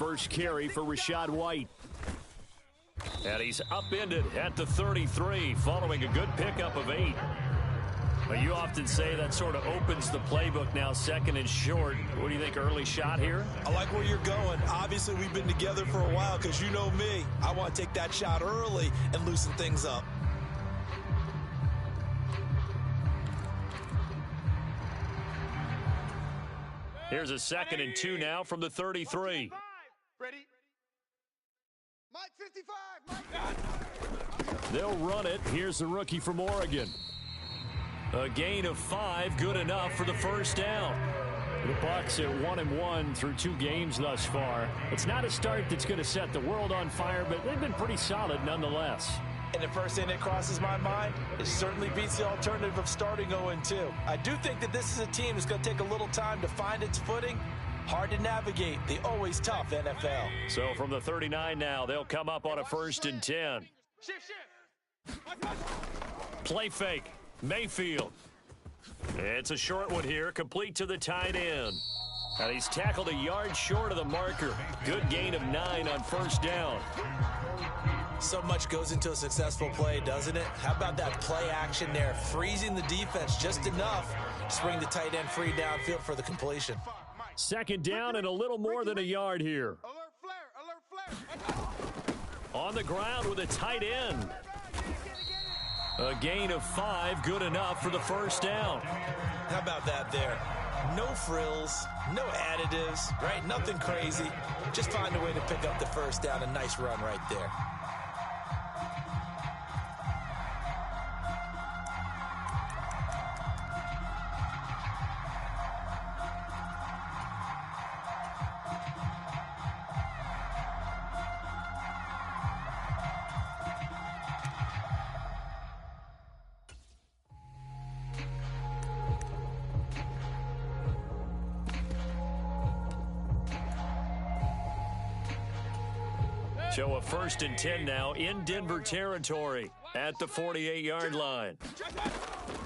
first carry for Rachaad White. And he's upended at the 33 following a good pickup of 8. But you often say that sort of opens the playbook now, second and short. What do you think, early shot here? I like where you're going. Obviously, we've been together for a while because you know me. I want to take that shot early and loosen things up. Here's a 2nd and 2 now from the 33. Ready? Mike 55. Mike. They'll run it. Here's the rookie from Oregon. A gain of 5, good enough for the first down. The Bucs at 1-1 through 2 games thus far. It's not a start that's going to set the world on fire, but they've been pretty solid nonetheless. And the first thing that crosses my mind, it certainly beats the alternative of starting 0-2. I do think that this is a team that's going to take a little time to find its footing. Hard to navigate the always tough NFL. So from the 39 now, they'll come up on a 1st and 10. Play fake. Mayfield. It's a short one here, complete to the tight end. And he's tackled a yard short of the marker. Good gain of 9 on first down. So much goes into a successful play, doesn't it? How about that play action there? Freezing the defense just enough to bring the tight end free downfield for the completion. 2nd down and a little more than a yard here. Alert flare. On the ground with a tight end. A gain of 5, good enough for the first down. How about that there? No frills, no additives, right? Nothing crazy. Just find a way to pick up the first down. A nice run right there. So a 1st and 10 now in Denver territory at the 48-yard line.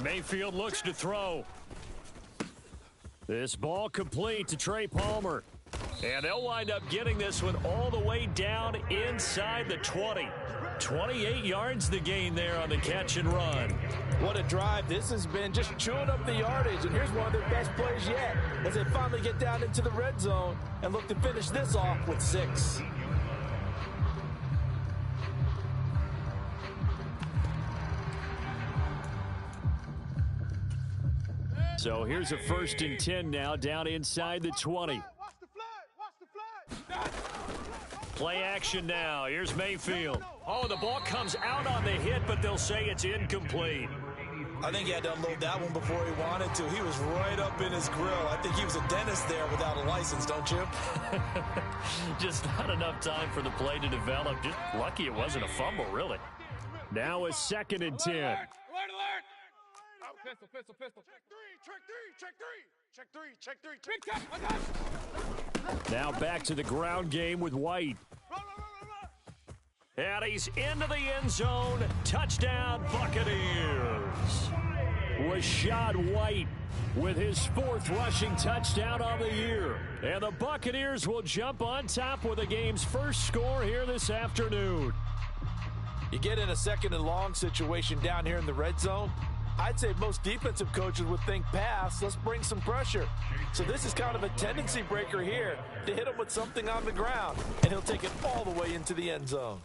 Mayfield looks to throw. This ball complete to Trey Palmer. And they'll wind up getting this one all the way down inside the 20. 28 yards the gain there on the catch and run. What a drive. This has been just chewing up the yardage. And here's one of their best plays yet as they finally get down into the red zone and look to finish this off with 6. So here's a 1st and 10 now down inside the 20. Play action now. Here's Mayfield. Oh, the ball comes out on the hit, but they'll say it's incomplete. I think he had to unload that one before he wanted to. He was right up in his grill. I think he was a dentist there without a license, don't you? Just not enough time for the play to develop. Just lucky it wasn't a fumble, really. Now a 2nd and 10. Alert. Pistol. Check three. Now back to the ground game with White. And he's into the end zone. Touchdown, Buccaneers. Rachaad White with his 4th rushing touchdown of the year. And the Buccaneers will jump on top with the game's first score here this afternoon. You get in a 2nd and long situation down here in the red zone. I'd say most defensive coaches would think pass, let's bring some pressure. So this is kind of a tendency breaker here to hit him with something on the ground, and he'll take it all the way into the end zone.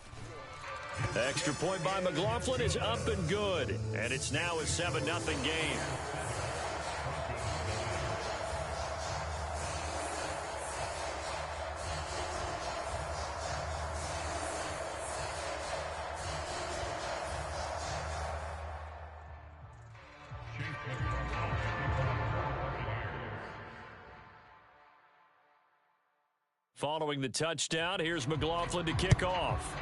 Extra point by McLaughlin is up and good, and it's now a 7-0 game. Following the touchdown, here's McLaughlin to kick off.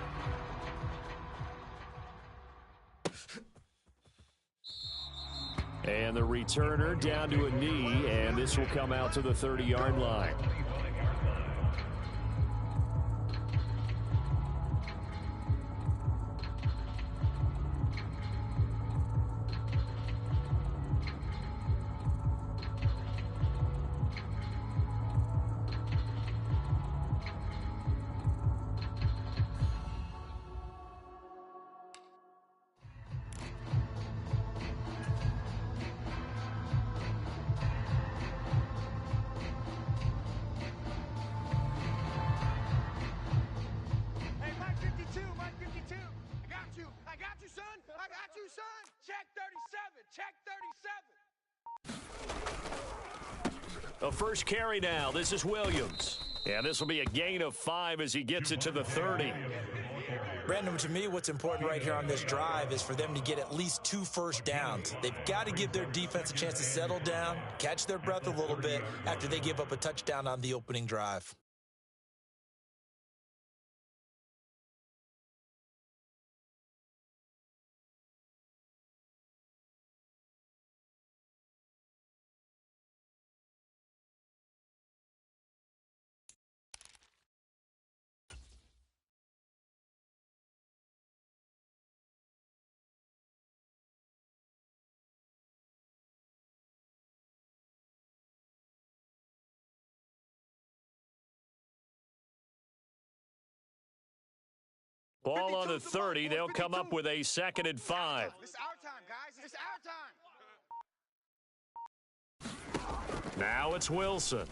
And the returner down to a knee, and this will come out to the 30-yard line. son. I got you, son. Check 37. Check 37. A first carry now. This is Williams. And this will be a gain of 5 as he gets it to the 30. Brandon, to me, what's important right here on this drive is for them to get at least 2 first downs. They've got to give their defense a chance to settle down, catch their breath a little bit after they give up a touchdown on the opening drive. Ball on the 30. They'll come up with a 2nd and 5. It's our time, guys. It's our time. Now it's Wilson.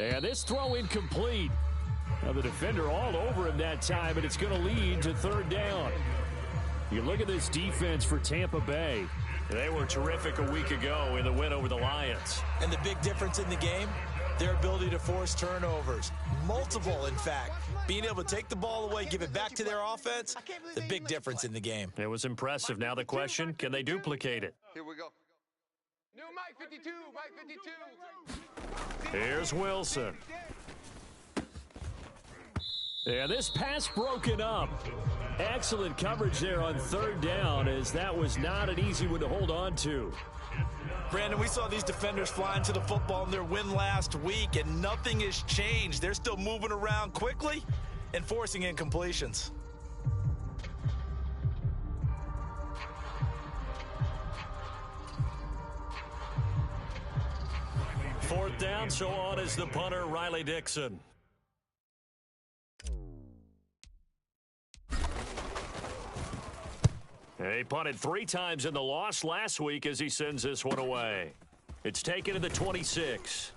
And this throw incomplete. Now the defender all over him that time, but it's going to lead to 3rd down. You look at this defense for Tampa Bay. They were terrific a week ago in the win over the Lions. And the big difference in the game, their ability to force turnovers. Multiple, in fact. Being able to take the ball away, give it back to their offense, the big difference in the game. It was impressive. Now the question, can they duplicate it? Here we go. New Mike 52. Mike 52. Here's Wilson. And this pass broken up. Excellent coverage there on 3rd down, as that was not an easy one to hold on to. Brandon, we saw these defenders flying to the football in their win last week, and nothing has changed. They're still moving around quickly and forcing incompletions. Fourth down, so on is the punter, Riley Dixon. He punted 3 times in the loss last week as he sends this one away. It's taken to the 26.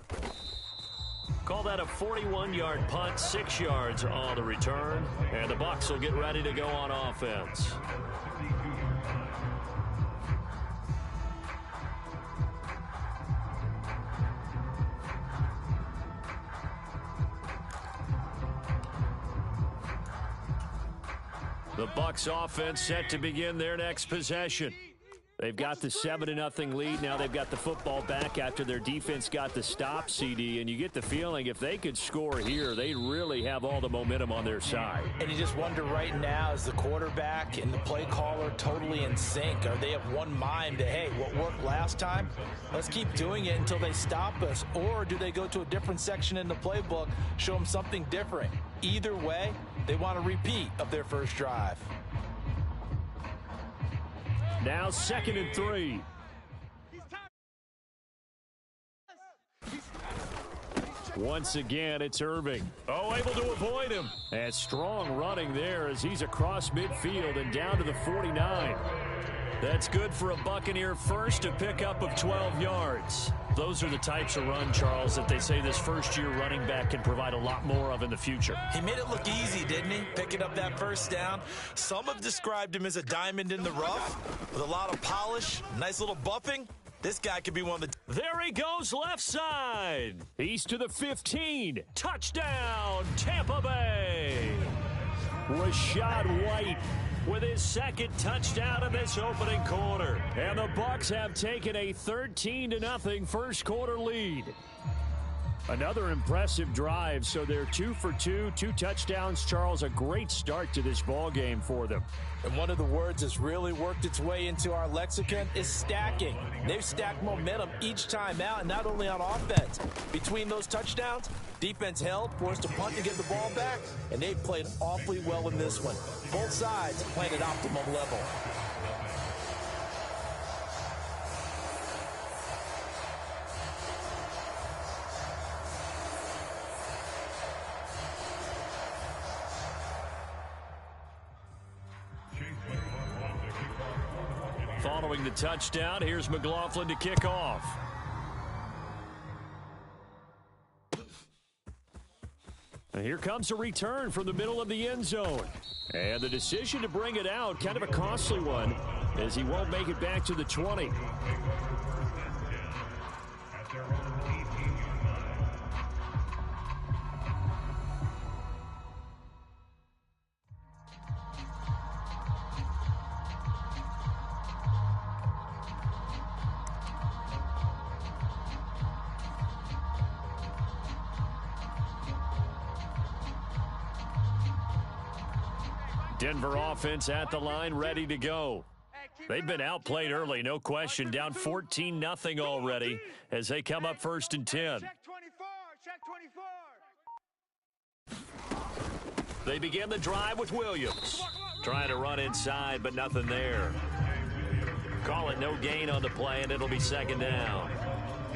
Call that a 41-yard punt, 6 yards on the return, and the Bucs will get ready to go on offense. The Bucs offense set to begin their next possession. They've got the 7-0 lead. Now they've got the football back after their defense got the stop, CD. And you get the feeling if they could score here, they really have all the momentum on their side. And you just wonder right now, is the quarterback and the play caller totally in sync? Are they of one mind that, hey, what worked last time, let's keep doing it until they stop us? Or do they go to a different section in the playbook, show them something different? Either way, they want a repeat of their first drive. Now 2nd and 3. Once again, it's Irving. Oh, able to avoid him. And strong running there as he's across midfield and down to the 49. That's good for a Buccaneer first, a pickup of 12 yards. Those are the types of run, Charles, that they say this first-year running back can provide a lot more of in the future. He made it look easy, didn't he? Picking up that first down. Some have described him as a diamond in the rough with a lot of polish, nice little buffing. This guy could be one of the... There he goes left side. He's to the 15. Touchdown, Tampa Bay. Rashad White with his 2nd touchdown in this opening quarter. And the Bucs have taken a 13-0 first quarter lead. Another impressive drive, so they're 2 for 2, 2 touchdowns. Charles, a great start to this ball game for them. And one of the words that's really worked its way into our lexicon is stacking. They've stacked momentum each time out, and not only on offense. Between those touchdowns, defense held, forced to punt to get the ball back, and they've played awfully well in this one. Both sides playing at optimum level. Following the touchdown, here's McLaughlin to kick off. And here comes a return from the middle of the end zone. And the decision to bring it out, kind of a costly one, as he won't make it back to the 20. Denver offense at the line, ready to go. They've been outplayed early, no question. Down 14-0 already as they come up 1st and 10. Check 24. They begin the drive with Williams. Trying to run inside, but nothing there. Call it no gain on the play, and it'll be 2nd down.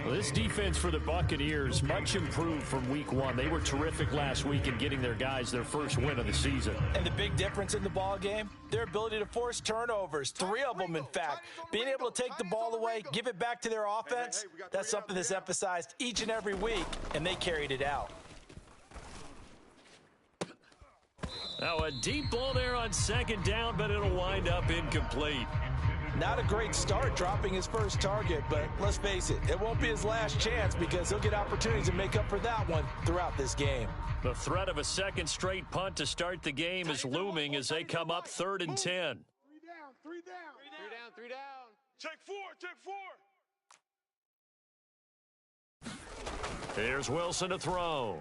Well, this defense for the Buccaneers, much improved from week 1. They were terrific last week in getting their guys their first win of the season. And the big difference in the ball game, their ability to force turnovers, 3 of them in fact. Being able to take the ball away, give it back to their offense, that's something that's emphasized each and every week, and they carried it out. Now a deep ball there on 2nd down, but it'll wind up incomplete. Not a great start dropping his first target, but let's face it, it won't be his last chance because he'll get opportunities to make up for that one throughout this game. The threat of a 2nd straight punt to start the game is looming as they come up 3rd and 10. 3 down. 3 down. Check 4. Here's Wilson to throw.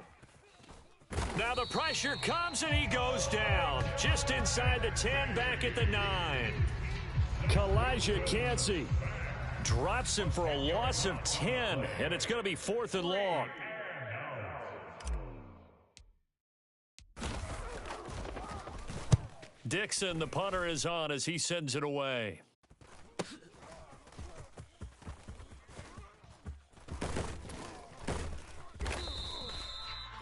Now the pressure comes and he goes down. Just inside the 10, back at the 9. Kalijah Kancey drops him for a loss of 10, and it's going to be 4th and long. Dixon, the punter, is on as he sends it away.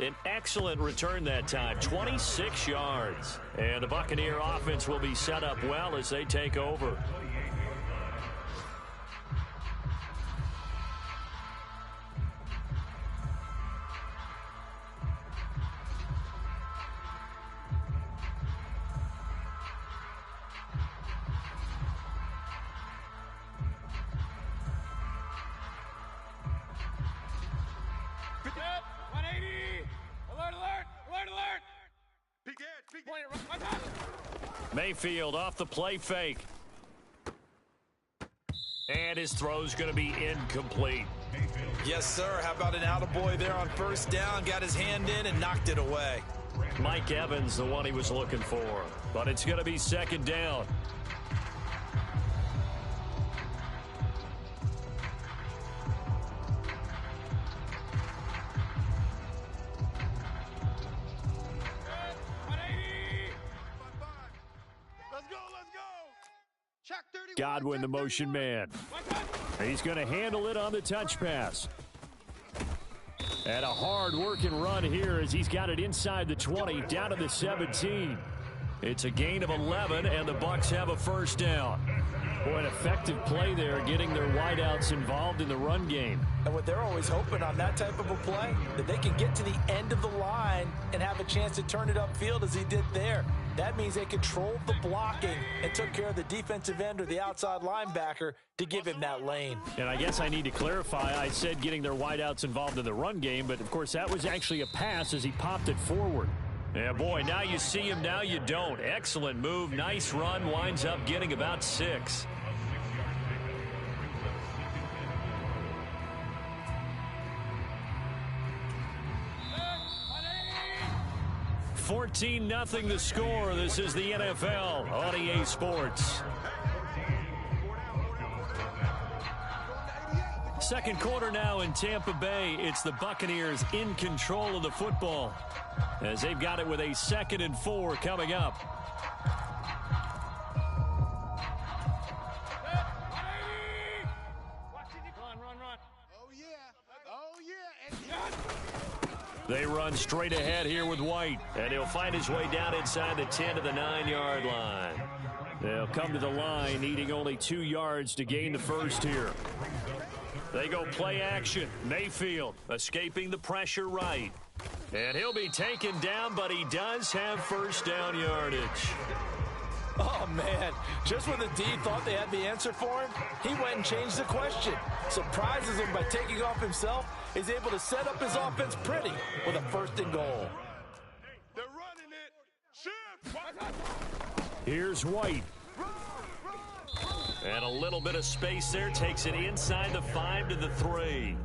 An excellent return that time, 26 yards. And the Buccaneer offense will be set up well as they take over. Mayfield off the play fake. And his throw's going to be incomplete. Yes, sir. How about an attaboy there on 1st down? Got his hand in and knocked it away. Mike Evans, the one he was looking for. But it's going to be 2nd down. Godwin, the motion man. He's going to handle it on the touch pass. And a hard-working run here as he's got it inside the 20, down to the 17. It's a gain of 11, and the Bucs have a 1st down. Boy, an effective play there, getting their wideouts involved in the run game. And what they're always hoping on that type of a play, that they can get to the end of the line and have a chance to turn it upfield as he did there. That means they controlled the blocking and took care of the defensive end or the outside linebacker to give him that lane. And I guess I need to clarify, I said getting their wideouts involved in the run game, but of course that was actually a pass as he popped it forward. Yeah, boy, now you see him, now you don't. Excellent move, nice run, winds up getting about 6. $14-0 the score. This is the NFL on EA Sports. Second quarter now in Tampa Bay. It's the Buccaneers in control of the football as they've got it with a 2nd and 4 coming up. They run straight ahead here with White, and he'll find his way down inside the 10 to the 9-yard line. They'll come to the line, needing only 2 yards to gain the first here. They go play action. Mayfield escaping the pressure right. And he'll be taken down, but he does have first down yardage. Oh, man. Just when the D thought they had the answer for him, he went and changed the question. Surprises him by taking off himself. Is able to set up his offense pretty with a 1st and goal. They're running it. Shift. Here's White. And a little bit of space there. Takes it inside the 5 to the 3.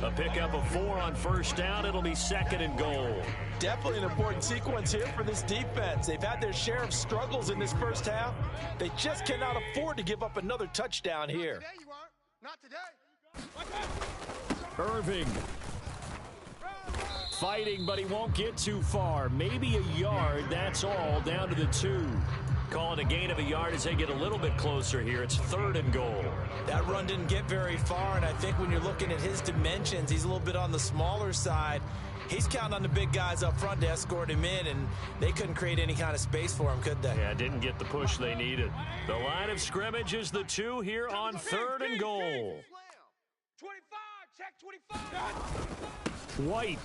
A pickup of 4 on first down. It'll be 2nd and goal. Definitely an important sequence here for this defense. They've had their share of struggles in this first half. They just cannot afford to give up another touchdown here. Today you aren't. Not today. Irving. Fighting, but he won't get too far. Maybe a yard, that's all, down to the 2. Calling a gain of a yard as they get a little bit closer here. It's 3rd and goal. That run didn't get very far, and I think when you're looking at his dimensions, he's a little bit on the smaller side. He's counting on the big guys up front to escort him in, and they couldn't create any kind of space for him, could they? Yeah, didn't get the push they needed. The line of scrimmage is the 2 here on 3rd and goal. 25, check 25. White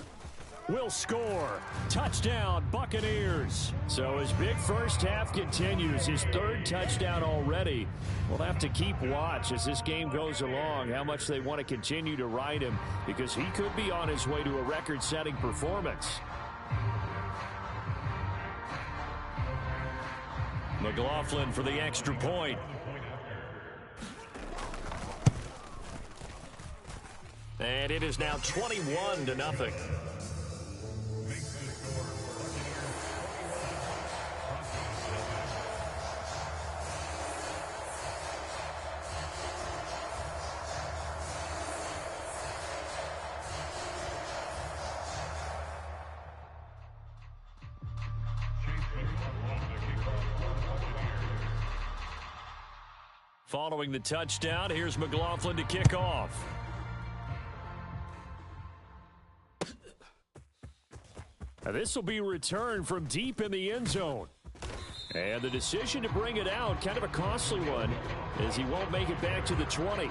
will score. Touchdown, Buccaneers. So his big first half continues. His 3rd touchdown already. We'll have to keep watch as this game goes along, how much they want to continue to ride him, because he could be on his way to a record-setting performance. McLaughlin for the extra point. And it is now 21-0. Following the touchdown, here's McLaughlin to kick off. Now this will be returned from deep in the end zone. And the decision to bring it out, kind of a costly one, as he won't make it back to the 20.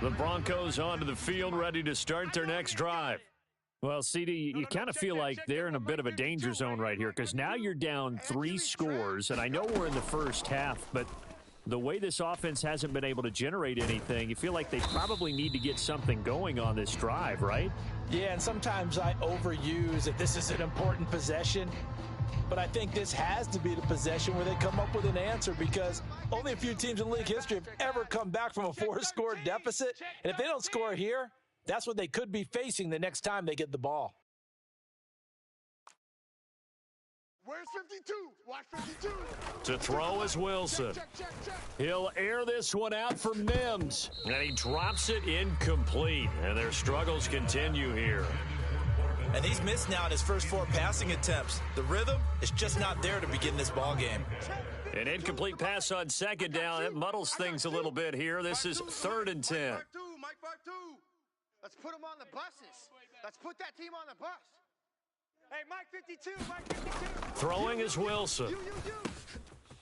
The Broncos onto the field, ready to start their next drive. Well, CD, you kind of feel like they're in a bit of a danger zone right here, because now you're down 3 scores, and I know we're in the first half, but the way this offense hasn't been able to generate anything, you feel like they probably need to get something going on this drive, right? Yeah, and sometimes I overuse that this is an important possession. But I think this has to be the possession where they come up with an answer, because only a few teams in league history have ever come back from a 4-score deficit. And if they don't score here, that's what they could be facing the next time they get the ball. Where's 52? Watch 52. To throw is Wilson. He'll air this one out for Mims. And he drops it incomplete. And their struggles continue here. And he's missed now in his first 4 passing attempts. The rhythm is just not there to begin this ball game. An incomplete pass on 2nd down. It muddles things a little bit here. This is 3rd and 10. Mike 5-2. Let's put them on the buses. Let's put that team on the bus. Hey, Mike 52, Mike 52. Throwing is Wilson.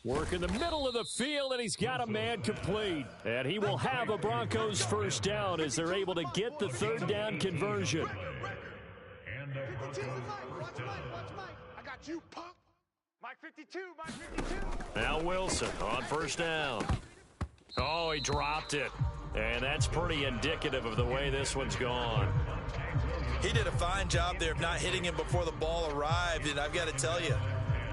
Work in the middle of the field, and he's got a man complete. And he will have a Broncos first down as they're able to get the 3rd down conversion. 52, watch Mike. I got you, punk. Mike 52, Mike 52. Now Wilson on first down. Oh, he dropped it. And that's pretty indicative of the way this one's gone. He did a fine job there of not hitting him before the ball arrived, and I've got to tell you,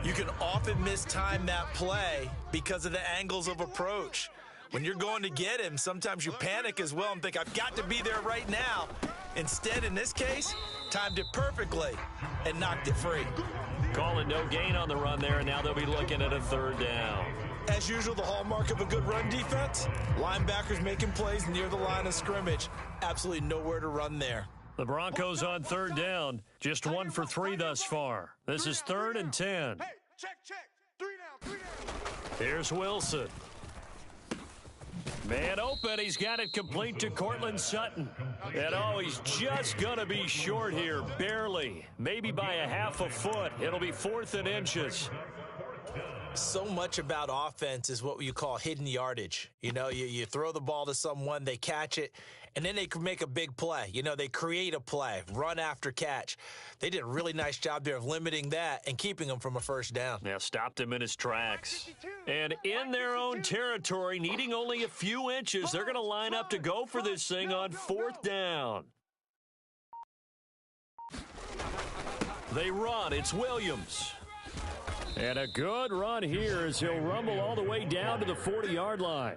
you can often mistime that play because of the angles of approach. When you're going to get him, sometimes you panic as well and think, I've got to be there right now. Instead, in this case, timed it perfectly and knocked it free. Calling no gain on the run there, and now they'll be looking at a 3rd down. As usual, the hallmark of a good run defense, linebackers making plays near the line of scrimmage. Absolutely nowhere to run there. The Broncos on 3rd down, just 1 for 3 thus far. This is 3rd and 10. Hey, check. 3 down. Here's Wilson. Man open, he's got it complete to Cortland Sutton. And oh, he's just going to be short here, barely. Maybe by a half a foot. It'll be 4th and inches. So much about offense is what you call hidden yardage. You know, you throw the ball to someone, they catch it, and then they can make a big play. You know, they create a play, run after catch. They did a really nice job there of limiting that and keeping him from a first down. Now stopped him in his tracks. And in their own territory, needing only a few inches, they're going to line up to go for this thing on 4th down. They run. It's Williams. And a good run here as he'll rumble all the way down to the 40-yard line.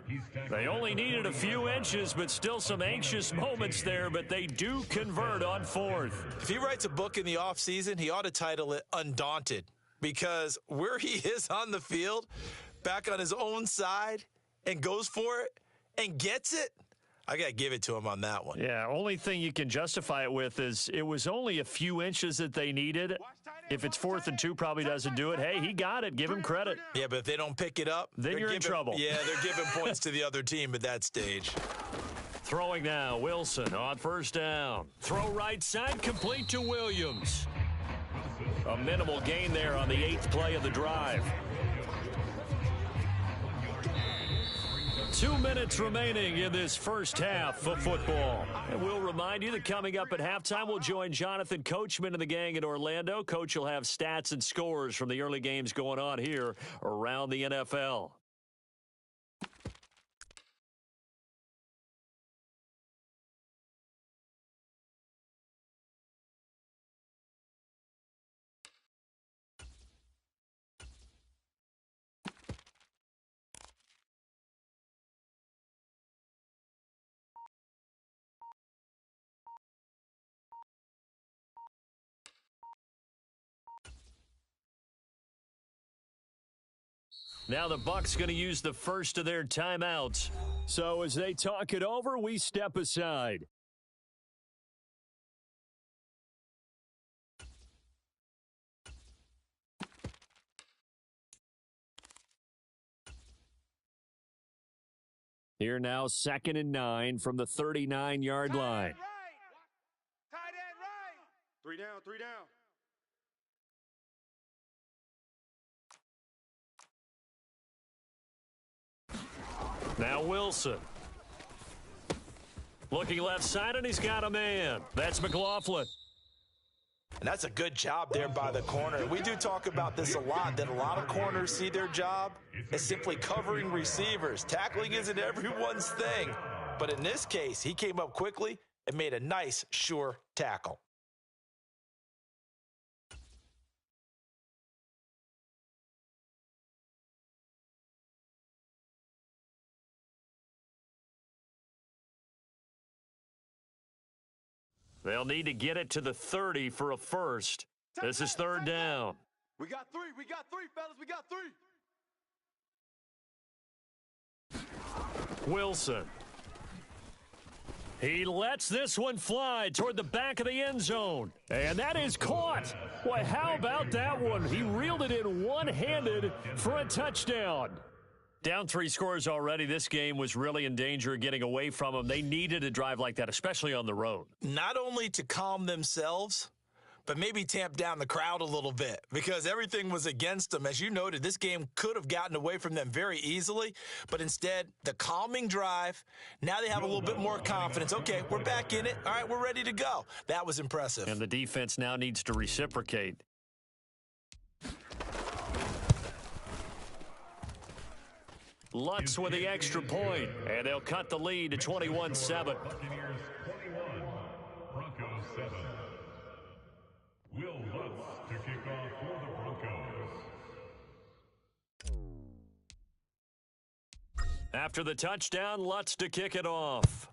They only needed a few inches, but still some anxious moments there, but they do convert on 4th. If he writes a book in the offseason, he ought to title it Undaunted, because where he is on the field, back on his own side, and goes for it and gets it, I got to give it to him on that one. Yeah, only thing you can justify it with is it was only a few inches that they needed. If it's 4th and 2, probably doesn't do it. Hey, he got it. Give him credit. Yeah, but if they don't pick it up, then you're in trouble. Yeah, they're giving points to the other team at that stage. Throwing now, Wilson on 1st down. Throw right side, complete to Williams. A minimal gain there on the 8th play of the drive. 2 minutes remaining in this first half of football. And we'll remind you that coming up at halftime, we'll join Jonathan Coachman and the gang in Orlando. Coach will have stats and scores from the early games going on here around the NFL. Now the Bucs going to use the first of their timeouts. So as they talk it over, we step aside. Here now, 2nd and 9 from the 39-yard line. Tight end right. 3 down, 3 down. Now Wilson. Looking left side, and he's got a man. That's McLaughlin. And that's a good job there by the corner. We do talk about this a lot, that a lot of corners see their job as simply covering receivers. Tackling isn't everyone's thing. But in this case, he came up quickly and made a nice, sure tackle. They'll need to get it to the 30 for a first. This is 3rd down. We got 3, fellas, we got 3. Wilson. He lets this one fly toward the back of the end zone. And that is caught. Boy, how about that one? He reeled it in one-handed for a touchdown. Down 3 scores already. This game was really in danger of getting away from them. They needed a drive like that, especially on the road. Not only to calm themselves, but maybe tamp down the crowd a little bit because everything was against them. As you noted, this game could have gotten away from them very easily, but instead, the calming drive, now they have a little bit more confidence. Okay, we're back in it. All right, we're ready to go. That was impressive. And the defense now needs to reciprocate. Lutz with the extra point, and they'll cut the lead to 21-7. Buccaneers 21, Broncos 7. Will Lutz to kick off for the Broncos. After the touchdown, Lutz to kick it off.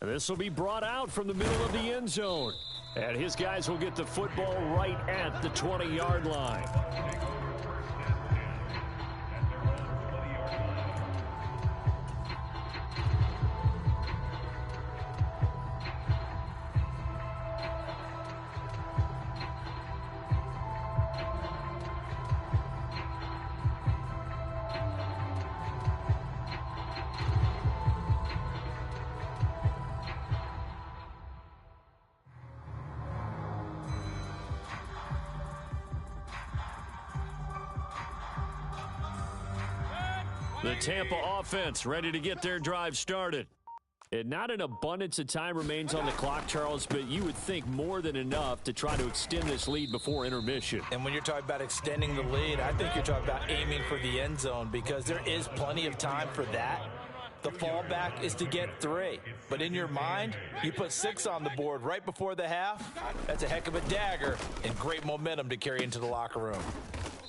And this will be brought out from the middle of the end zone. And his guys will get the football right at the 20-yard line. The Tampa offense ready to get their drive started. And not an abundance of time remains on the clock, Charles, but you would think more than enough to try to extend this lead before intermission. And when you're talking about extending the lead, I think you're talking about aiming for the end zone because there is plenty of time for that. The fallback is to get 3. But in your mind, you put 6 on the board right before the half. That's a heck of a dagger and great momentum to carry into the locker room.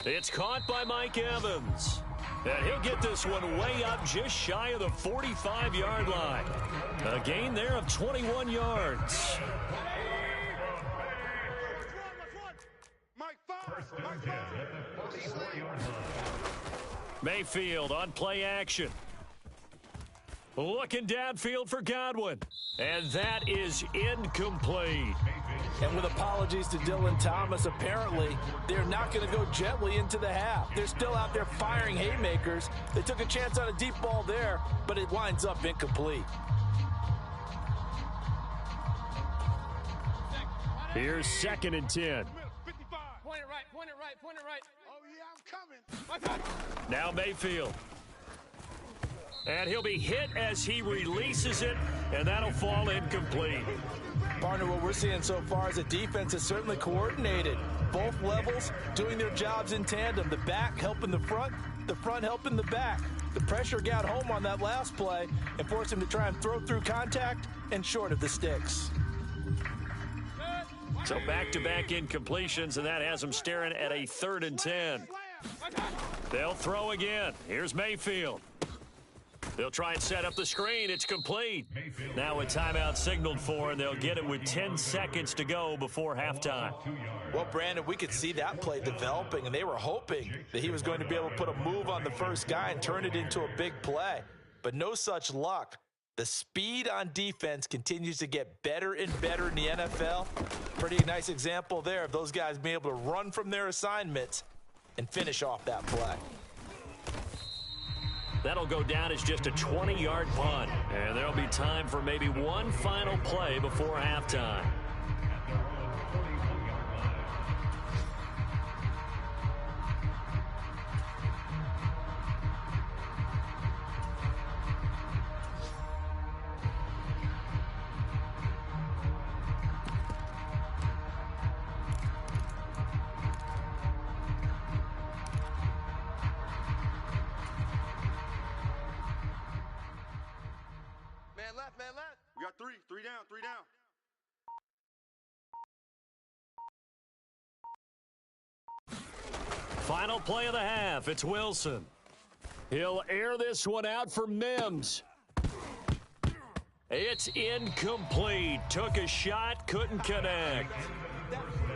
It's caught by Mike Evans. And he'll get this one way up just shy of the 45-yard line. A gain there of 21 yards. Mayfield on play action. Looking downfield for Godwin. And that is incomplete. And with apologies to Dylan Thomas, apparently they're not going to go gently into the half. They're still out there firing haymakers. They took a chance on a deep ball there, but it winds up incomplete. Here's 2nd and 10. Point it right. Oh, yeah, I'm coming. Now Mayfield. And he'll be hit as he releases it, and that'll fall incomplete. Partner, what we're seeing so far is the defense is certainly coordinated. Both levels doing their jobs in tandem. The back helping the front helping the back. The pressure got home on that last play and forced him to try and throw through contact and short of the sticks. So back-to-back incompletions, and that has them staring at a 3rd and 10. They'll throw again. Here's Mayfield. They'll try and set up the screen. It's complete. Now a timeout signaled for, and they'll get it with 10 seconds to go before halftime. Well, Brandon, we could see that play developing, and they were hoping that he was going to be able to put a move on the first guy and turn it into a big play. But no such luck. The speed on defense continues to get better and better in the NFL. Pretty nice example there of those guys being able to run from their assignments and finish off that play. That'll go down as just a 20-yard punt. And there'll be time for maybe one final play before halftime. Man left. We got three down. Final play of the half. It's Wilson. He'll air this one out for Mims. It's incomplete. Took a shot, couldn't connect.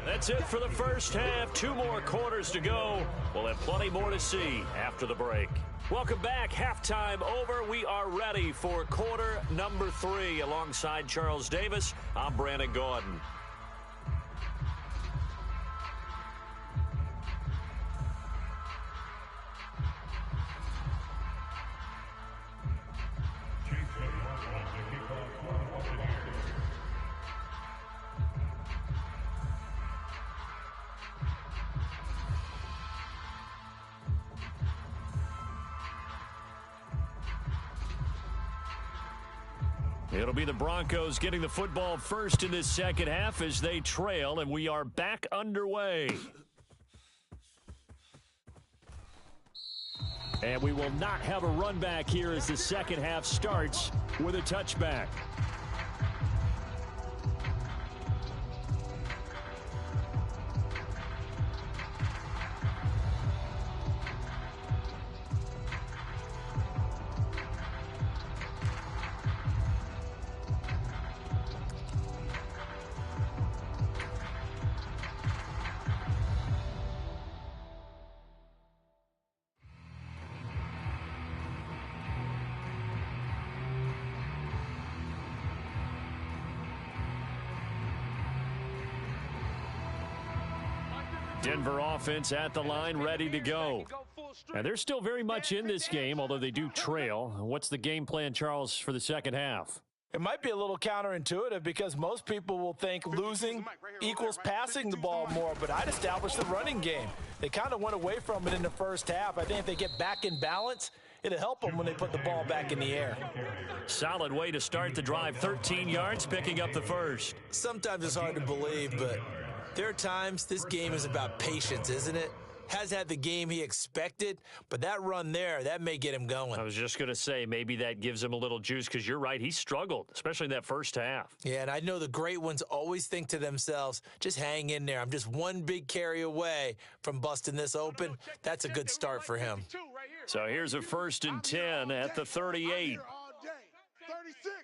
That's it for the first half. 2 more quarters to go. We'll have plenty more to see after the break. Welcome back. Halftime over. We are ready for quarter number 3. Alongside Charles Davis, I'm Brandon Gordon. It'll be the Broncos getting the football first in this second half as they trail, and we are back underway. And we will not have a run back here as the second half starts with a touchback. Denver offense at the line, ready to go. And they're still very much in this game, although they do trail. What's the game plan, Charles, for the second half? It might be a little counterintuitive because most people will think losing equals passing the ball more, but I'd establish the running game. They kind of went away from it in the first half. I think if they get back in balance It'll help them when they put the ball back in the air. Solid way to start the drive. 13 yards, picking up the first. Sometimes it's hard to believe, but there are times this game is about patience, isn't it? Has had the game he expected, but that run there, that may get him going. I was just going to say, maybe that gives him a little juice, because you're right, he struggled, especially in that first half. Yeah, and I know the great ones always think to themselves, just hang in there. I'm just one big carry away from busting this open. That's a good start for him. So here's a 1st and 10 at the 38. 36.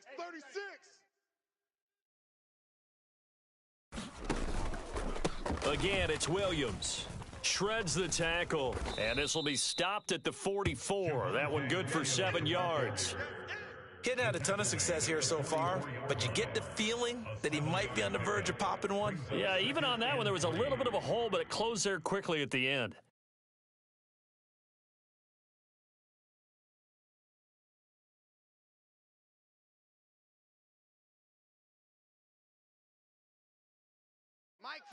Again, it's Williams. Shreds the tackle, and this will be stopped at the 44. That one good for 7 yards. He hadn't had a ton of success here so far, but you get the feeling that he might be on the verge of popping one. Yeah, even on that one, there was a little bit of a hole, but it closed there quickly at the end.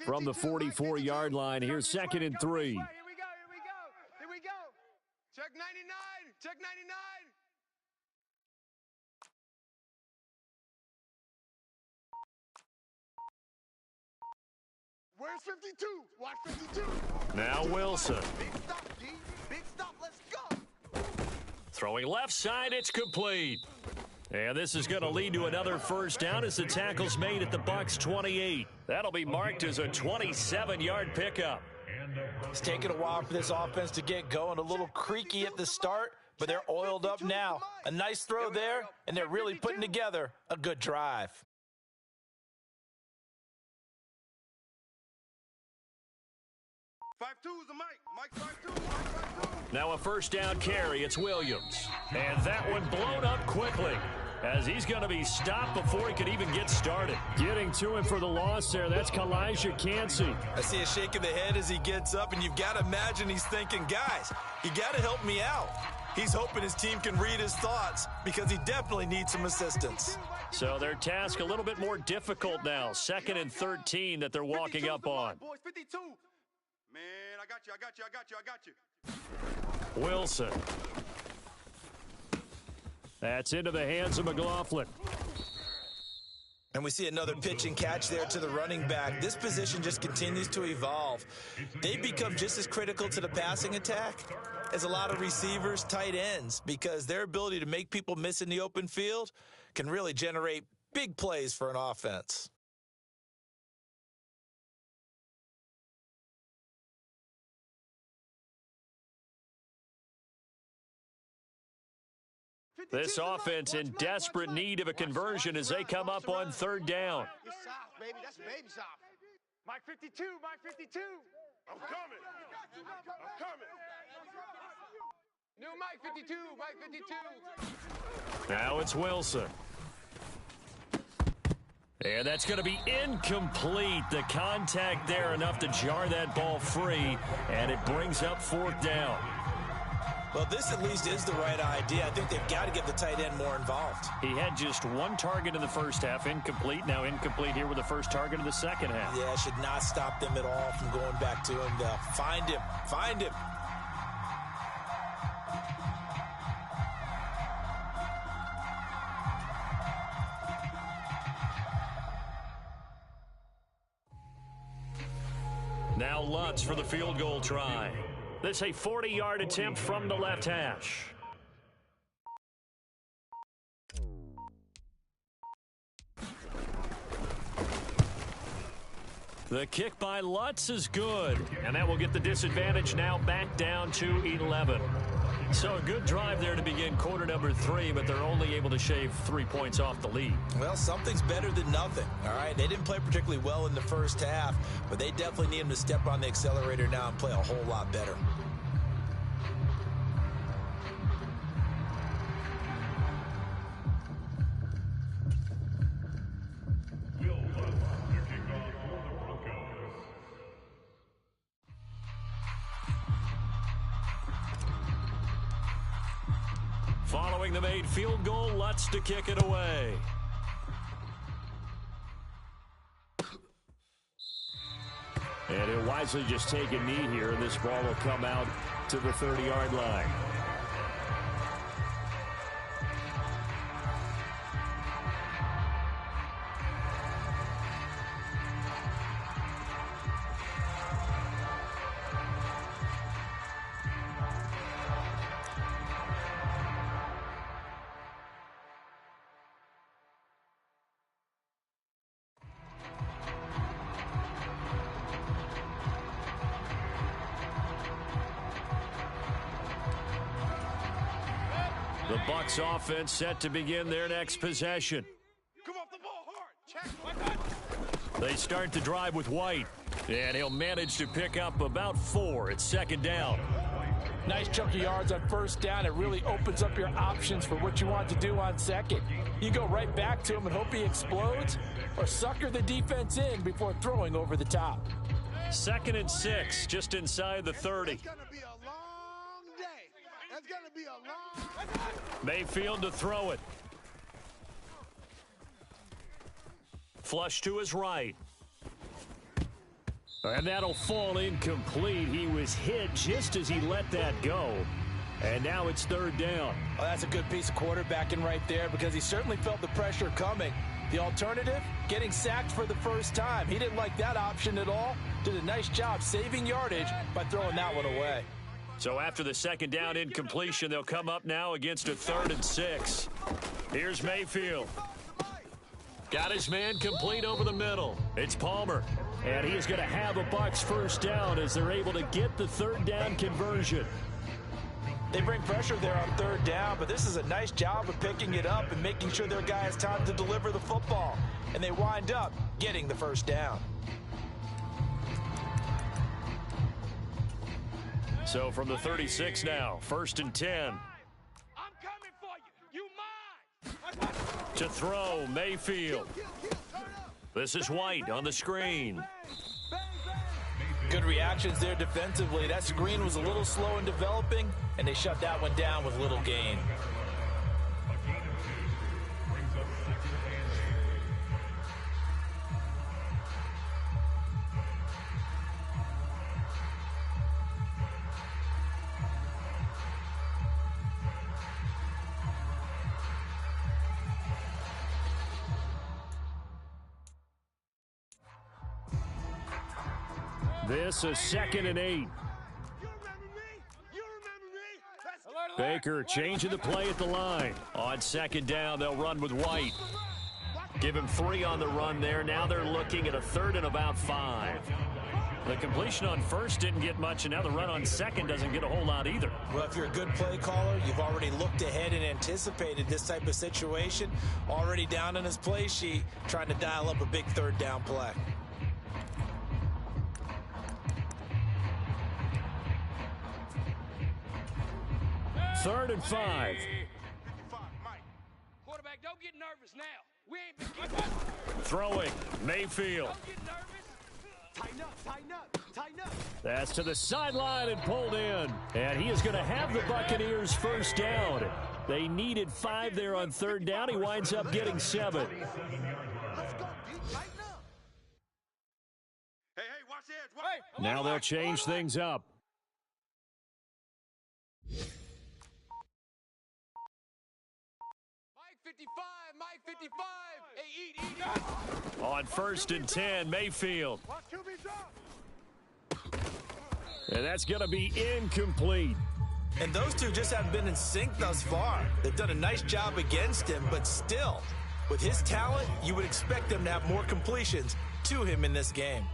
From the 44-yard line, here's 2nd and 3. Here we go. Check 99. Check 99. Where's 52? Watch 52. Now Wilson. Big stop, D. Big stop. Let's go. Throwing left side, it's complete. And this is going to lead to another first down as the tackle's made at the Bucs 28. That'll be marked as a 27-yard pickup. It's taken a while for this offense to get going. A little creaky at the start, but they're oiled up now. A nice throw there, and they're really putting together a good drive. Now a first down carry. It's Williams. And that one blown up quickly, as he's going to be stopped before he could even get started. Getting to him for the loss there, that's Kalijah Cansey. I see a shake of the head as he gets up, and you've got to imagine he's thinking, guys, you got to help me out. He's hoping his team can read his thoughts, because he definitely needs some assistance. So their task a little bit more difficult now. 2nd and 13 that they're walking up on. Boys, 52. Man, I got you. Wilson. That's into the hands of McLaughlin. And we see another pitch and catch there to the running back. This position just continues to evolve. They become just as critical to the passing attack as a lot of receivers, tight ends, because their ability to make people miss in the open field can really generate big plays for an offense. This offense in desperate need of a conversion as they come up on 3rd down. It's soft, baby. That's baby soft. Mike 52. I'm coming. New Mike 52. Now it's Wilson. And that's going to be incomplete. The contact there enough to jar that ball free, and it brings up 4th down. Well, this at least is the right idea. I think they've got to get the tight end more involved. He had just 1 target in the first half, incomplete. Now incomplete here with the first target in the second half. Yeah, should not stop them at all from going back to him. Find him. Now Lutz for the field goal try. This a 40-yard attempt from the left hash. The kick by Lutz is good, and that will get the disadvantage now back down to 11. So a good drive there to begin quarter number 3, but they're only able to shave 3 points off the lead. Well, something's better than nothing, all right? They didn't play particularly well in the first half, but they definitely need them to step on the accelerator now and play a whole lot better. Following the made field goal, Lutz to kick it away. And he'll wisely just take a knee here, and this ball will come out to the 30-yard line. The Bucs offense set to begin their next possession. Come off the ball hard. Check. They start the drive with White, and he'll manage to pick up about 4 at second down. Nice chunk of yards on first down. It really opens up your options for what you want to do on second. You go right back to him and hope he explodes, or sucker the defense in before throwing over the top. 2nd and 6, just inside the 30. It's going to be a long day. It's going to be a long... Mayfield to throw it. Flush to his right. And that'll fall incomplete. He was hit just as he let that go. And now it's 3rd down. Oh, that's a good piece of quarterbacking right there because he certainly felt the pressure coming. The alternative, getting sacked for the first time. He didn't like that option at all. Did a nice job saving yardage by throwing that one away. So after the 2nd down incompletion, they'll come up now against a 3rd and 6. Here's Mayfield. Got his man complete over the middle. It's Palmer. And he is going to have a Bucs first down as they're able to get the 3rd down conversion. They bring pressure there on 3rd down, but this is a nice job of picking it up and making sure their guy has time to deliver the football. And they wind up getting the first down. So from the 36 now, 1st and 10. I'm coming for you. You mine. To throw, Mayfield. This is White on the screen. Good reactions there defensively. That screen was a little slow in developing, and they shut that one down with little gain. A gain of 2 brings up 2nd and 8. This is 2nd and 8. You remember me? You remember me? Let's go. Baker changing the play at the line. On 2nd down, they'll run with White. Give him 3 on the run there. Now they're looking at a 3rd and about 5. The completion on 1st didn't get much, and now the run on 2nd doesn't get a whole lot either. Well, if you're a good play caller, you've already looked ahead and anticipated this type of situation. Already down on his play sheet, trying to dial up a big 3rd down play. 3rd and 5. Quarterback, don't get nervous now. We ain't been getting... Throwing, Mayfield. Don't get nervous. Tighten up, tighten up, tighten up. That's to the sideline and pulled in. And he is going to have the Buccaneers first down. They needed 5 there on 3rd down. He winds up getting 7. Let's go, dude. Tighten up. Hey, watch the edge. Watch. Now they'll change things up. Mike 55. Hey, eat. On 1st and 10, Mayfield. Watch QB drop. And that's going to be incomplete. And those two just haven't been in sync thus far. They've done a nice job against him, but still, with his talent, you would expect them to have more completions to him in this game.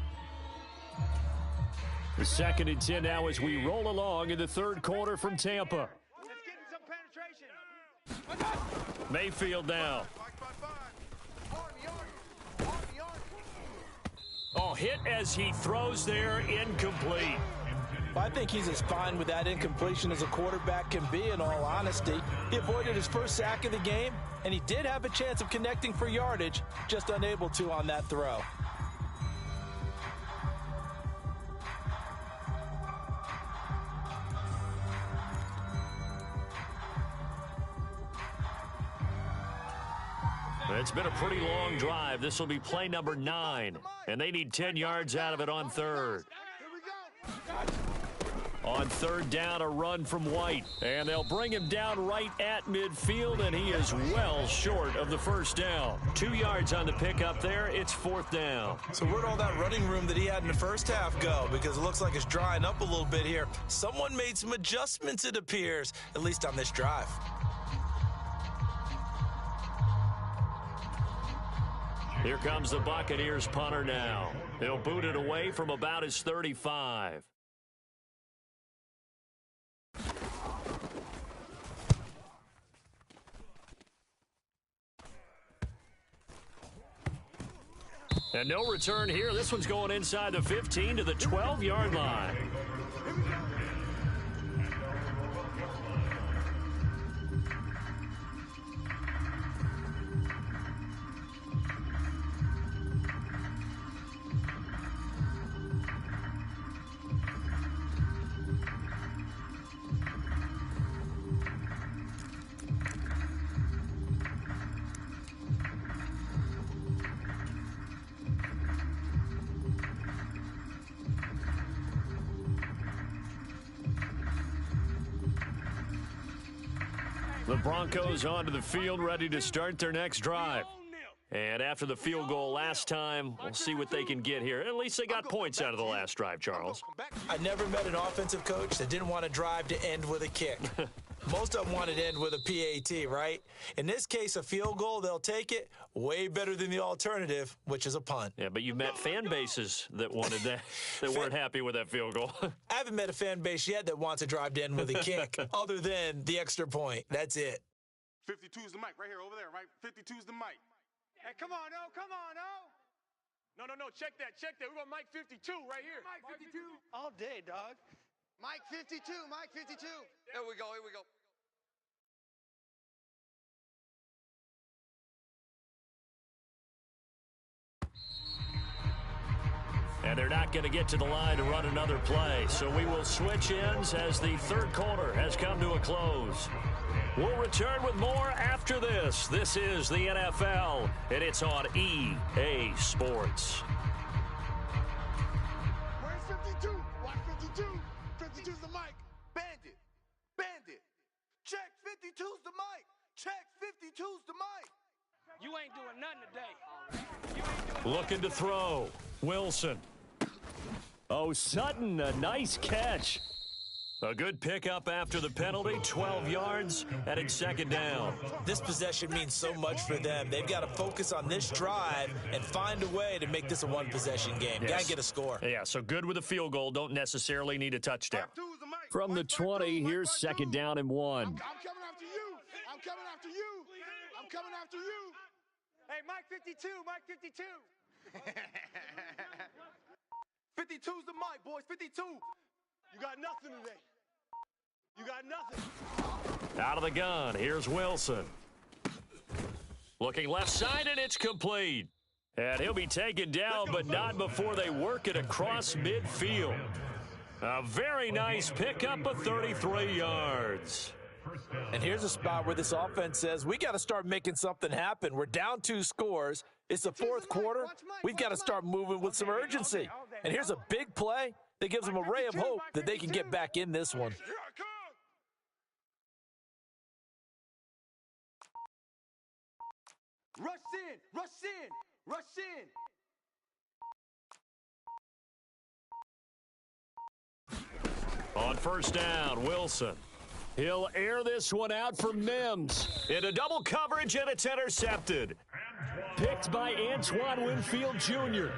The 2nd and 10 now as we roll along in the 3rd quarter from Tampa. Let's get some penetration. Mayfield now. Oh, hit as he throws there, incomplete. I think he's as fine with that incompletion as a quarterback can be, in all honesty. He avoided his first sack of the game, and he did have a chance of connecting for yardage, just unable to on that throw. It's been a pretty long drive. This will be play number 9, and they need 10 yards out of it on 3rd. On 3rd down, a run from White, and they'll bring him down right at midfield, and he is well short of the first down. 2 yards on the pickup there. It's 4th down. So where'd all that running room that he had in the first half go? Because it looks like it's drying up a little bit here. Someone made some adjustments, it appears, at least on this drive. Here comes the Buccaneers punter now. He'll boot it away from about his 35. And no return here. This one's going inside the 15 to the 12-yard line. The Broncos onto the field, ready to start their next drive. And after the field goal last time, we'll see what they can get here. At least they got points out of the last drive, Charles. I never met an offensive coach that didn't want to drive to end with a kick. Most of them wanted to end with a PAT, right? In this case, a field goal, they'll take it. Way better than the alternative, which is a punt. Yeah, but you've met fan bases that wanted that, that weren't happy with that field goal. I haven't met a fan base yet that wants to drive to end with a kick, other than the extra point. That's it. 52's the mic, right here, over there, right? 52's the mic. Hey, come on, O. Come on, O. No, check that. We want Mike 52 right here. Mike 52. All day, dog. Mike 52, Mike 52. Here we go. And they're not going to get to the line to run another play. So we will switch ends as the third quarter has come to a close. We'll return with more after this. This is the NFL, and it's on EA Sports. Where's 52? Watch 52. 52's the mic. Bandit. Check 52's the mic. Check 52's the mic. You ain't doing nothing today. Looking to throw. Wilson. Oh, Sutton, a nice catch. A good pickup after the penalty, 12 yards, and it's second down. This possession means so much for them. They've got to focus on this drive and find a way to make this a one-possession game. Yes. Got to get a score. Yeah, so good with a field goal. Don't necessarily need a touchdown. From the 20, here's second down and 1. I'm coming after you. Hey, Mike 52, Mike 52. 52's the mic, boys. 52. You got nothing today. You got nothing. Out of the gun, here's Wilson. Looking left side, and it's complete. And he'll be taken down, but not before they work it across midfield. A very nice pickup of 33 yards. And here's a spot where this offense says, we got to start making something happen. We're down 2 scores. It's the fourth quarter. We've got to start moving with some urgency. And here's a big play that gives them a ray of hope that they can get back in this one. Rush in. On first down, Wilson. He'll air this one out for Mims. Into double coverage, and it's intercepted. Picked by Antoine Winfield Jr.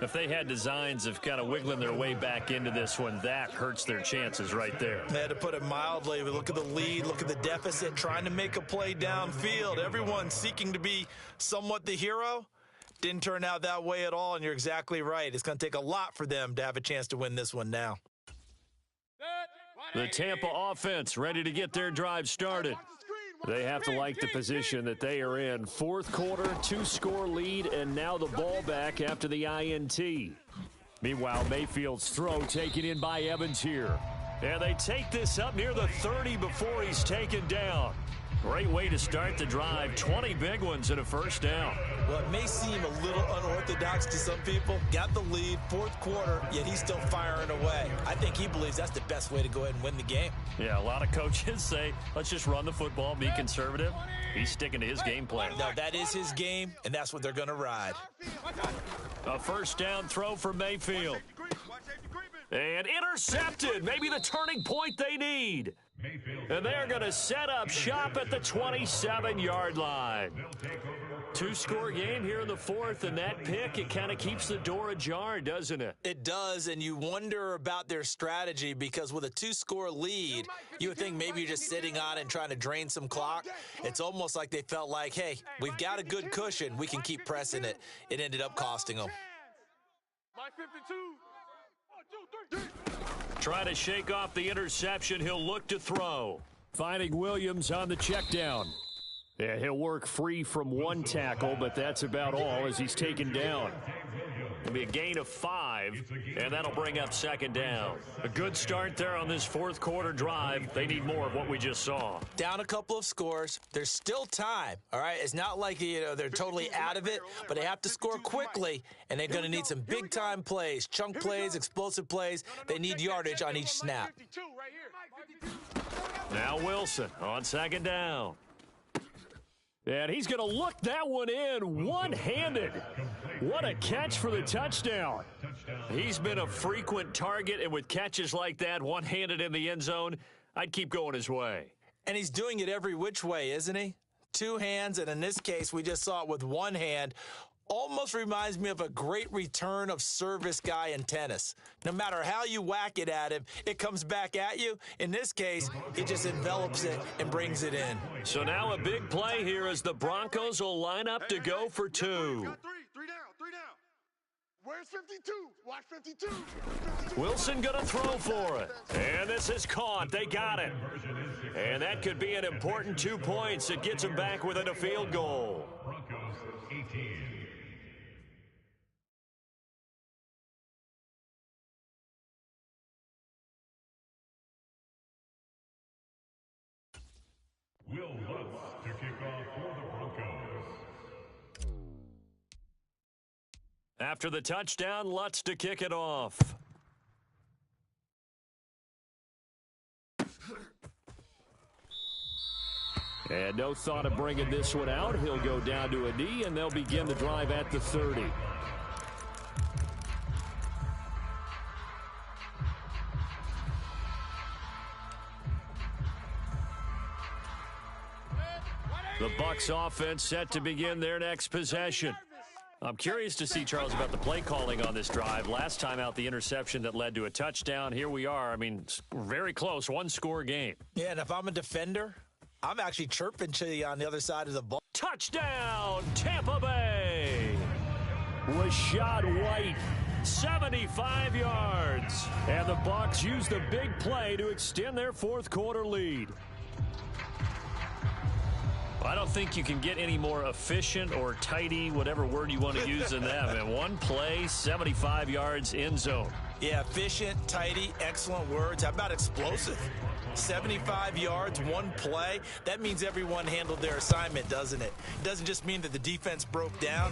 If they had designs of kind of wiggling their way back into this one, that hurts their chances right there. They had to put it mildly. Look at the lead, look at the deficit, trying to make a play downfield. Everyone seeking to be somewhat the hero. Didn't turn out that way at all, and you're exactly right. It's going to take a lot for them to have a chance to win this one now. The Tampa offense ready to get their drive started. They have to like the position that they are in. Fourth quarter, 2-score lead, and now the ball back after the INT. Meanwhile, Mayfield's throw taken in by Evans here. And they take this up near the 30 before he's taken down. Great way to start the drive. 20 big ones and a first down. Well, it may seem a little unorthodox to some people. Got the lead, fourth quarter, yet he's still firing away. I think he believes that's the best way to go ahead and win the game. Yeah, a lot of coaches say, let's just run the football, be conservative. He's sticking to his game plan. Now, that is his game, and that's what they're going to ride. A first down throw for Mayfield. And intercepted. Maybe the turning point they need. And they're going to set up shop at the 27-yard line. Two-score game here in the fourth, and that pick, it kind of keeps the door ajar, doesn't it? It does, and you wonder about their strategy because with a two-score lead, you would think maybe you're just sitting on it and trying to drain some clock. It's almost like they felt like, hey, we've got a good cushion. We can keep pressing it. It ended up costing them. Mike 52. 1, 2, 3. Trying to shake off the interception. He'll look to throw. Finding Williams on the check down. Yeah, he'll work free from one tackle, but that's about all as he's taken down. It'll be a gain of 5, and that'll bring up second down. A good start there on this fourth quarter drive. They need more of what we just saw. Down a couple of scores. There's still time, all right? It's not like, they're totally out of it, but they have to score quickly, and they're going to need some big-time plays, chunk plays, explosive plays. They need yardage on each snap. Now Wilson on second down. And he's going to look that one in one-handed. What a catch for the touchdown. He's been a frequent target, and with catches like that, one-handed in the end zone, I'd keep going his way. And he's doing it every which way, isn't he? Two hands, and in this case, we just saw it with one hand. Almost reminds me of a great return of service guy in tennis. No matter how you whack it at him, it comes back at you. In this case, he just envelops it and brings it in. So now a big play here as the Broncos will line up to go for 2. Got 3 down. Where's 52? Watch 52. 52. Wilson going to throw for it. And this is caught. They got it. And that could be an important 2 points. It gets them back within a field goal. Broncos 18. Will Lutz to kick off for the Broncos. After the touchdown, Lutz to kick it off. And no thought of bringing this one out. He'll go down to a knee, and they'll begin the drive at the 30. The Bucs offense set to begin their next possession. I'm curious to see, Charles, about the play calling on this drive. Last time out, the interception that led to a touchdown. Here we are. I mean, very close, one-score game. Yeah, and if I'm a defender, I'm actually chirping to you on the other side of the ball. Touchdown, Tampa Bay. Rashad White, 75 yards. And the Bucs use the big play to extend their fourth quarter lead. I don't think you can get any more efficient or tidy, whatever word you want to use in that. And one play, 75 yards in zone. Yeah, efficient, tidy, excellent words. How about explosive? 75 yards, one play. That means everyone handled their assignment, doesn't it? It doesn't just mean that the defense broke down.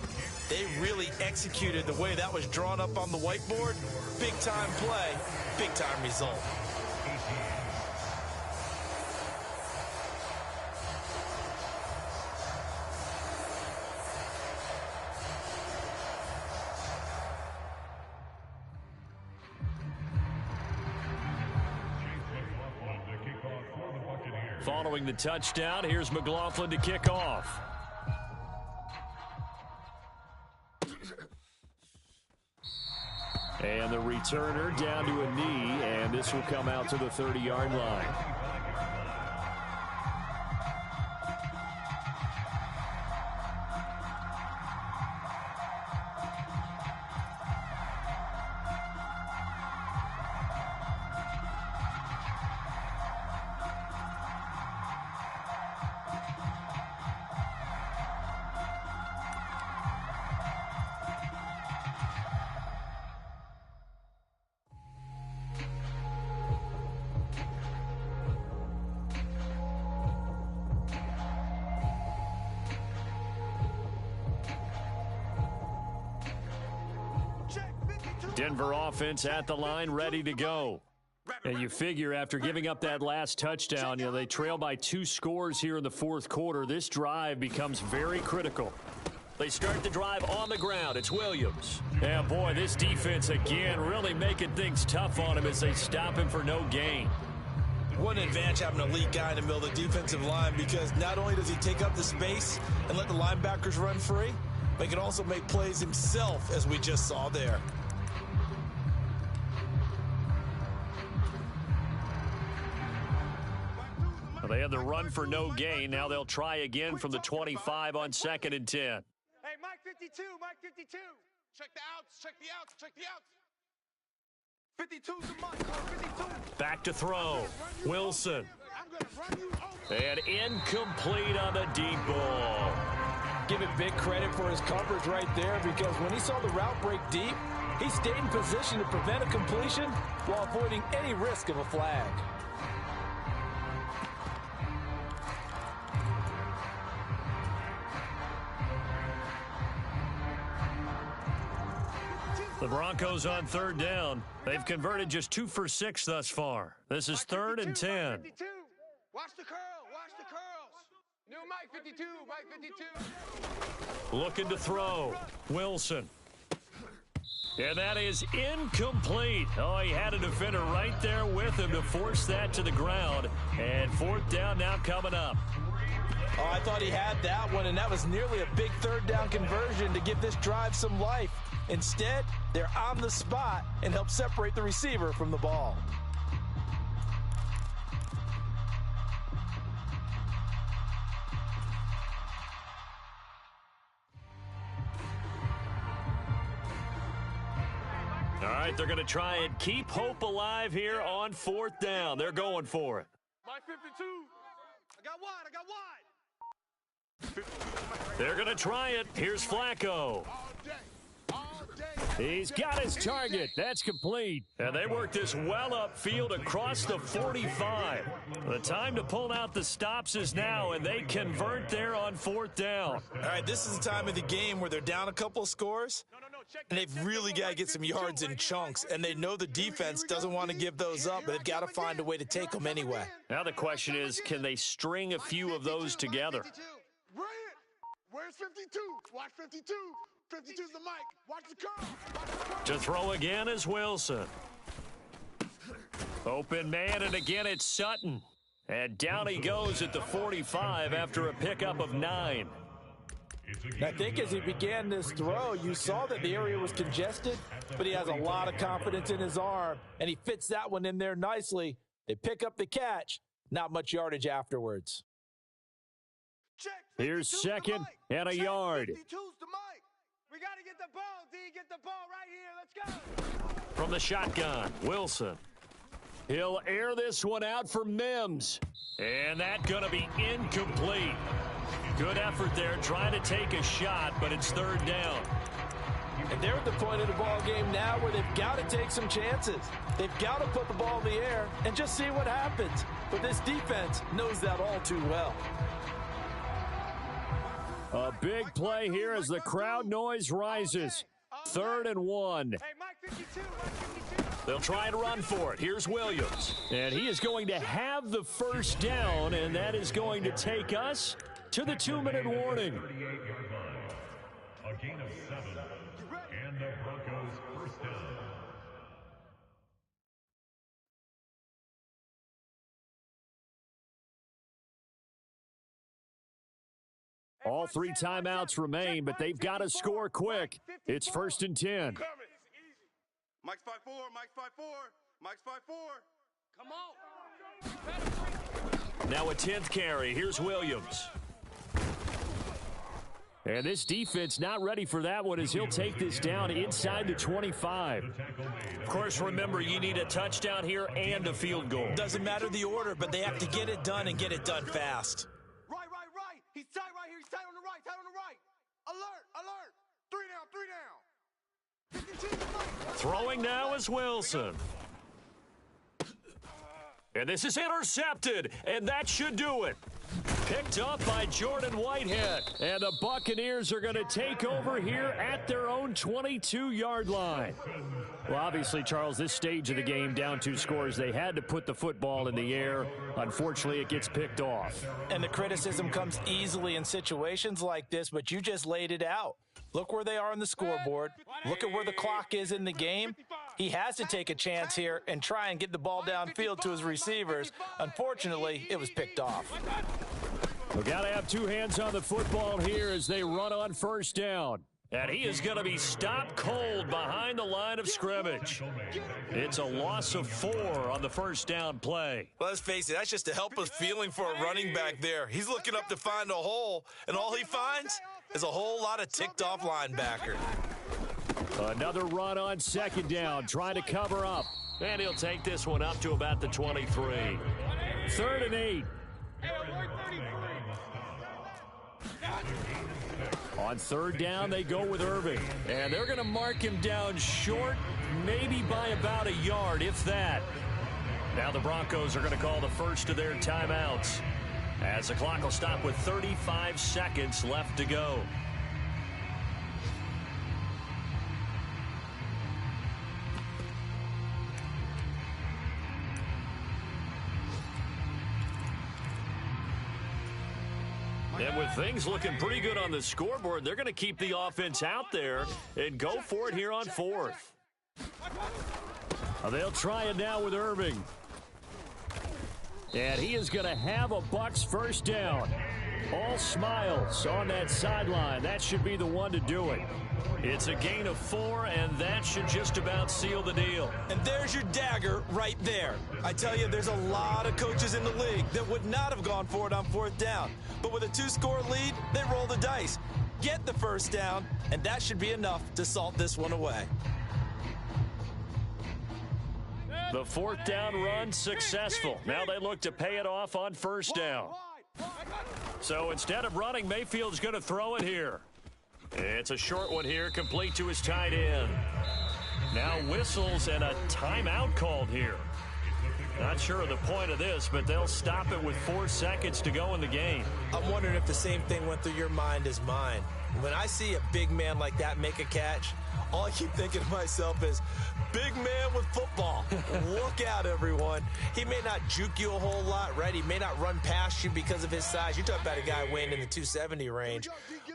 They really executed the way that was drawn up on the whiteboard. Big-time play, big-time result. Following the touchdown, here's McLaughlin to kick off. And the returner down to a knee, and this will come out to the 30-yard line. Denver offense at the line, ready to go. And you figure after giving up that last touchdown, they trail by 2 scores here in the fourth quarter. This drive becomes very critical. They start the drive on the ground. It's Williams. And boy, this defense again really making things tough on him as they stop him for no gain. What an advantage having an elite guy in the middle of the defensive line, because not only does he take up the space and let the linebackers run free, but he can also make plays himself, as we just saw there. Well, they had the run for no gain. Now they'll try again from the 25 on 2nd and 10. Hey, Mike 52, Mike 52. Check the outs, check the outs, check the outs. 52's the Mike, 52. Back to throw. Wilson. And incomplete on the deep ball. Give him big credit for his coverage right there, because when he saw the route break deep, he stayed in position to prevent a completion while avoiding any risk of a flag. The Broncos on 3rd down. They've converted just 2 for 6 thus far. This is 3rd and 10. Watch the curl, watch the curls. New Mike 52, Mike 52. Looking to throw. Wilson. And that is incomplete. Oh, he had a defender right there with him to force that to the ground. And 4th down now coming up. Oh, I thought he had that one, and that was nearly a big 3rd down conversion to give this drive some life. Instead, they're on the spot and help separate the receiver from the ball. All right, they're going to try and keep hope alive here on 4th down. They're going for it. Mike 52. I got wide, I got wide. They're going to try it. Here's Flacco. He's got his target. That's complete. And they work this well upfield across the 45. The time to pull out the stops is now, and they convert there on 4th down. All right, this is the time of the game where they're down a couple of scores, and they've really got to get some yards in chunks, and they know the defense doesn't want to give those up, but they've got to find a way to take them anyway. Now the question is, can they string a few of those together? Where's 52? Watch 52. 52's the mic. Watch the curl. To throw again is Wilson. Open man, and again it's Sutton. And down he goes at the 45 after a pickup of 9. I think as he began this throw, you saw that the area was congested, but he has a lot of confidence in his arm, and he fits that one in there nicely. They pick up the catch, not much yardage afterwards. Here's 2nd and a yard. 52's the mic. We got to get the ball, D. Get the ball right here. Let's go. From the shotgun, Wilson. He'll air this one out for Mims. And that's going to be incomplete. Good effort there, trying to take a shot, but it's 3rd down. And they're at the point of the ball game now where they've got to take some chances. They've got to put the ball in the air and just see what happens. But this defense knows that all too well. A big play here as the crowd noise rises. 3rd and 1. Hey, Mike 52, Mike 52. They'll try and run for it. Here's Williams. And he is going to have the 1st down, and that is going to take us to the 2-minute warning. 38-yard line. A gain of 7. And the Broncos 1st down. All 3 timeouts remain, but they've got to score quick. It's 1st and 10. Mike's 5'4", Mike's 5'4", Mike's 5'4". Come on. Now a 10th carry. Here's Williams. And this defense not ready for that one as he'll take this down inside the 25. Of course, remember, you need a touchdown here and a field goal. Doesn't matter the order, but they have to get it done and get it done fast. Right. He's tight right here. He's tight on the right. Tight on the right. Alert. 3 down. 52's the mic. Throwing now is Wilson. And this is intercepted, and that should do it. Picked up by Jordan Whitehead. And the Buccaneers are going to take over here at their own 22-yard line. Well, obviously, Charles, this stage of the game, down 2 scores, they had to put the football in the air. Unfortunately, it gets picked off. And the criticism comes easily in situations like this, but you just laid it out. Look where they are on the scoreboard. Look at where the clock is in the game. He has to take a chance here and try and get the ball downfield to his receivers. Unfortunately, it was picked off. We've got to have two hands on the football here as they run on first down. And he is going to be stopped cold behind the line of scrimmage. It's a loss of 4 on the first down play. Well, let's face it, that's just a helpless feeling for a running back there. He's looking up to find a hole, and all he finds is a whole lot of ticked-off linebacker. Another run on second down, trying to cover up. And he'll take this one up to about the 23. 3rd and 8. On 3rd down, they go with Irving. And they're going to mark him down short, maybe by about a yard, if that. Now the Broncos are going to call the first of their timeouts, as the clock will stop with 35 seconds left to go. And with things looking pretty good on the scoreboard, they're going to keep the offense out there and go for it here on 4th. They'll try it now with Irving. And he is going to have a Bucs first down. All smiles on that sideline. That should be the one to do it. It's a gain of 4, and that should just about seal the deal. And there's your dagger right there. I tell you, there's a lot of coaches in the league that would not have gone for it on 4th down. But with a 2-score lead, they roll the dice. Get the first down, and that should be enough to salt this one away. The 4th down run successful. Now they look to pay it off on first down. So instead of running, Mayfield's going to throw it here. It's a short one here, complete to his tight end. Now whistles and a timeout called here. Not sure of the point of this, but they'll stop it with 4 seconds to go in the game. I'm wondering if the same thing went through your mind as mine. When I see a big man like that make a catch, all I keep thinking to myself is, big man with football. Look out, everyone. He may not juke you a whole lot, right? He may not run past you because of his size. You're talking about a guy weighing in the 270 range.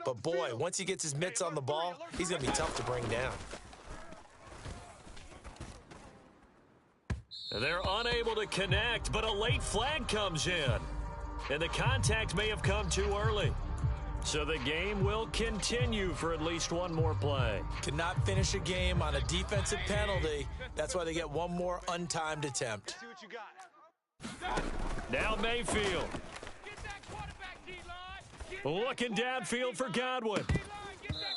But, boy, once he gets his mitts on the ball, he's going to be tough to bring down. They're unable to connect, but a late flag comes in. And the contact may have come too early. So the game will continue for at least one more play. Cannot finish a game on a defensive penalty. That's why they get one more untimed attempt. See what you got. Now Mayfield. Looking downfield for Godwin.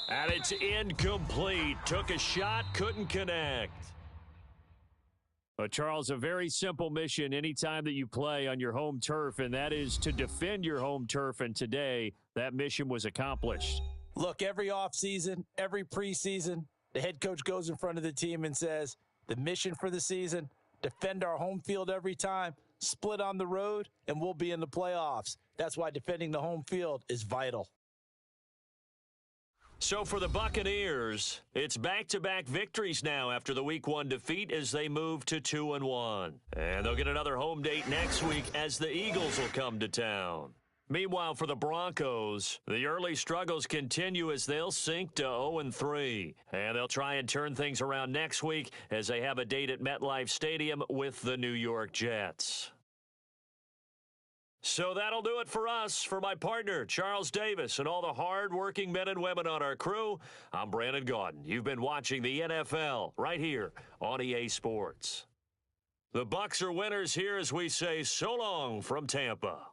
And it's incomplete. Took a shot, couldn't connect. But Charles, a very simple mission anytime that you play on your home turf, and that is to defend your home turf. And today, that mission was accomplished. Look, every offseason, every preseason, the head coach goes in front of the team and says, the mission for the season, defend our home field every time, split on the road, and we'll be in the playoffs. That's why defending the home field is vital. So for the Buccaneers, it's back-to-back victories now after the Week 1 defeat as they move to 2-1. And they'll get another home date next week as the Eagles will come to town. Meanwhile, for the Broncos, the early struggles continue as they'll sink to 0-3. And they'll try and turn things around next week as they have a date at MetLife Stadium with the New York Jets. So that'll do it for us. For my partner, Charles Davis, and all the hard-working men and women on our crew, I'm Brandon Gaudin. You've been watching the NFL right here on EA Sports. The Bucs are winners here as we say so long from Tampa.